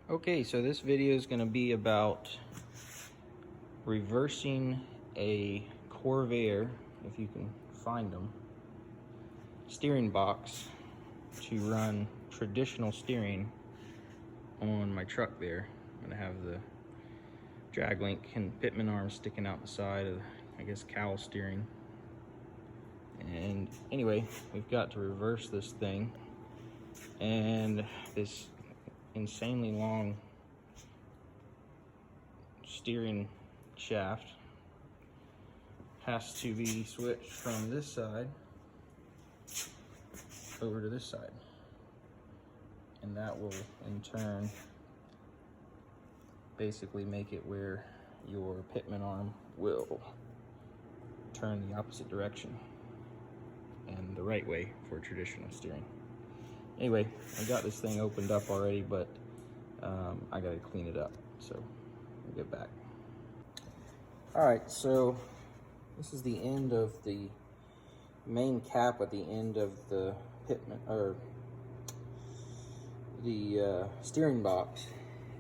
Okay, so this video is going to be about reversing a Corvair, if you can find them, steering box to run traditional steering on my truck there. I'm going to have the drag link and pitman arm sticking out the side of, I guess, cowl steering. And anyway, we've got to reverse this thing, and this insanely long steering shaft has to be switched from this side over to this side, and that will in turn basically make it where your pitman arm will turn the opposite direction and the right way for traditional steering. Anyway, I got this thing opened up already, but I gotta clean it up, so we'll get back. All right, so this is the end of the main cap at the end of the pitman, or the steering box,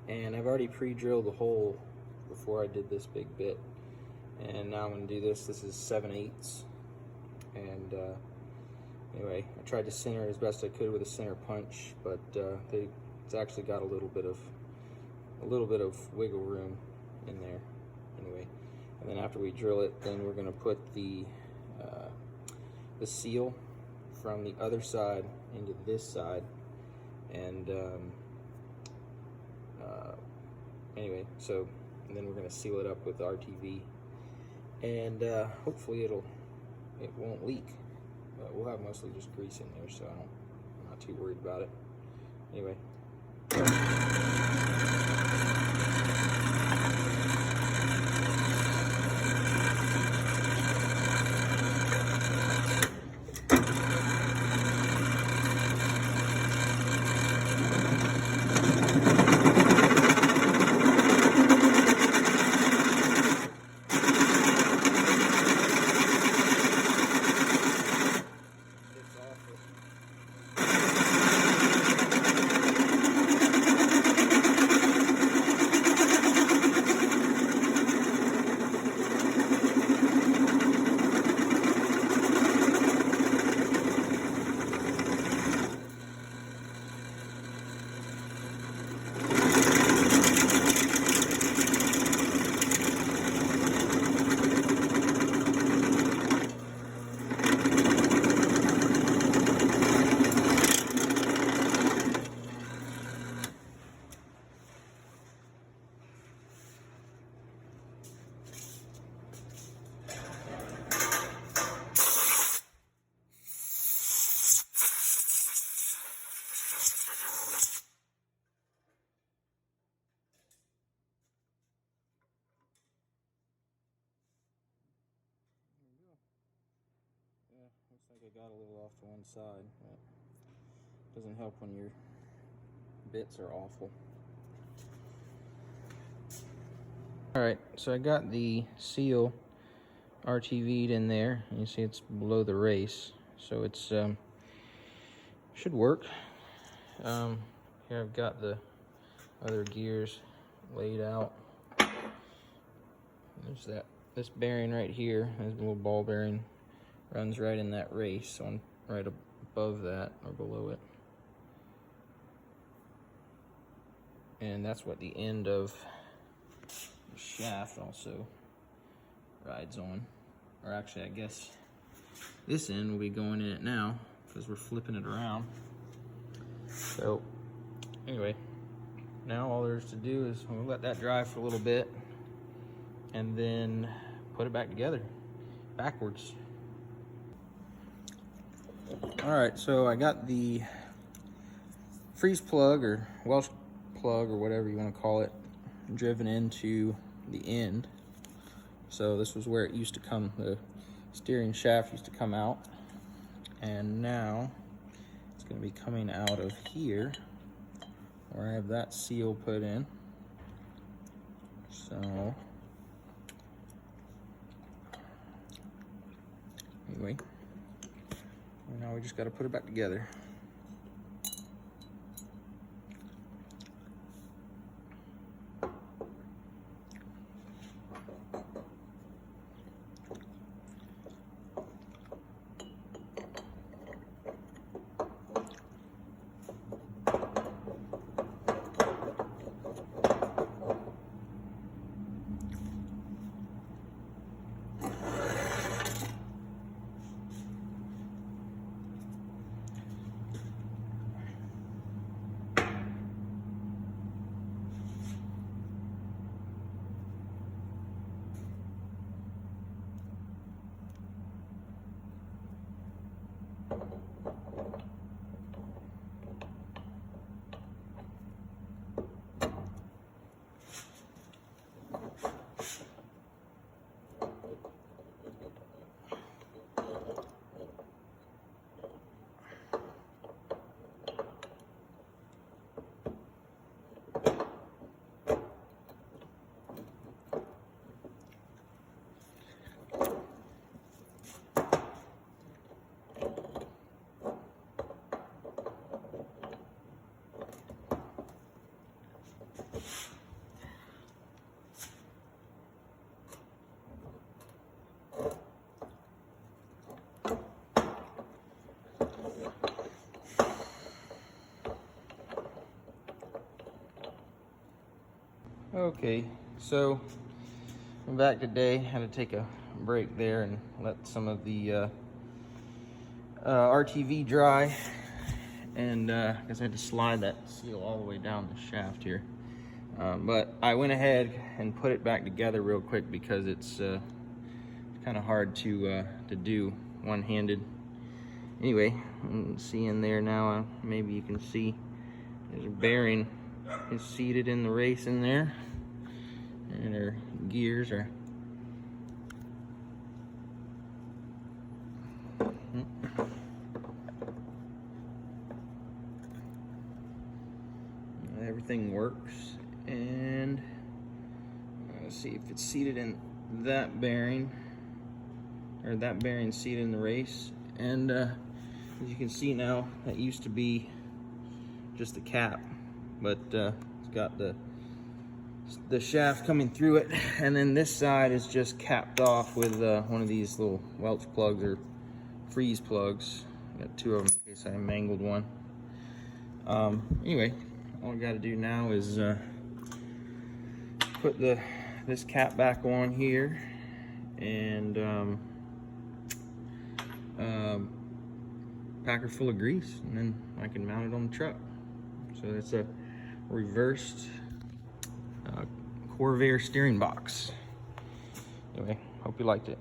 and I've already pre-drilled the hole before I did this big bit, and now I'm gonna do this. This is 7/8, and anyway, I tried to center as best I could with a center punch, but it's actually got a little bit of wiggle room in there. Anyway, and then after we drill it, then we're going to put the seal from the other side into this side, and anyway, so and then we're going to seal it up with RTV, and hopefully it won't leak. We'll have mostly just grease in there, so I'm not too worried about it. Anyway. Looks like I got a little off to one side, but it doesn't help when your bits are awful. Alright, so I got the seal RTV'd in there, and you see it's below the race, so it's should work. Here I've got the other gears laid out. There's this bearing right here, there's a little ball bearing, runs right in that race, on right above that or below it, and that's what the end of the shaft also rides on, or actually I guess this end will be going in it now because we're flipping it around. So anyway, now all there is to do is we'll let that dry for a little bit and then put it back together backwards. Alright, so I got the freeze plug or Welsh plug or whatever you want to call it driven into the end. So this was where it used to come, the steering shaft used to come out, and now it's going to be coming out of here where I have that seal put in. So anyway, now we just got to put it back together. Okay, so I'm back today. Had to take a break there and let some of the RTV dry, and I guess I had to slide that seal all the way down the shaft here. But I went ahead and put it back together real quick because it's kind of hard to do one-handed. Anyway, you can see in there now, maybe you can see there's a bearing is seated in the race in there, and her gears are everything works. And let's see if it's seated in that bearing, or that bearing seated in the race. And as you can see now, that used to be just a cap, but it's got the shaft coming through it, and then this side is just capped off with one of these little Welch plugs or freeze plugs. I got two of them in case I mangled one. Anyway, all I got to do now is put this cap back on here, and packer full of grease, and then I can mount it on the truck. So it's a reversed Corvair steering box. Anyway, hope you liked it.